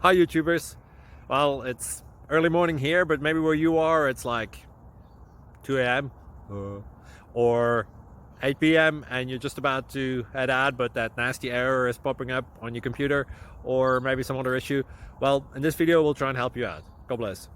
Hi YouTubers. Well, it's early morning here, but maybe where you are it's like 2 a.m. or 8 p.m. and you're just about to head out, but that nasty error is popping up on your computer, or maybe some other issue. Well, in this video we'll try and help you out. God bless.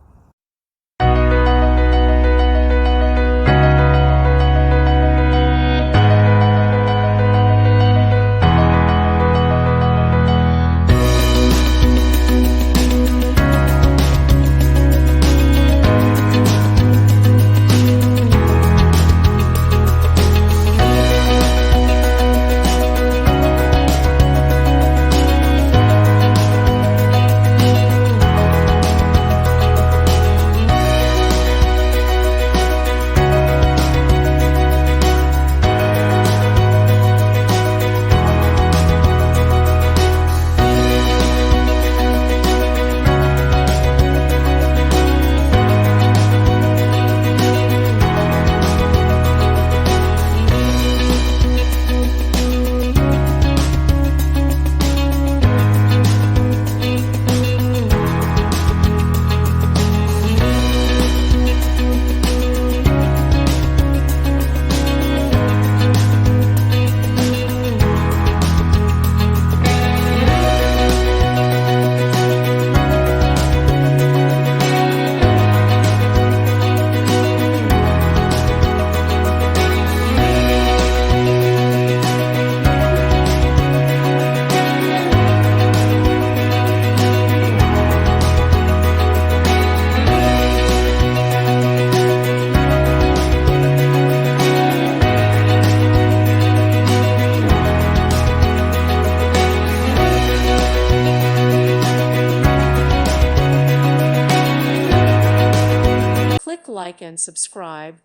Click like and subscribe.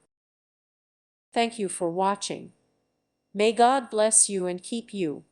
Thank you for watching. May God bless you and keep you.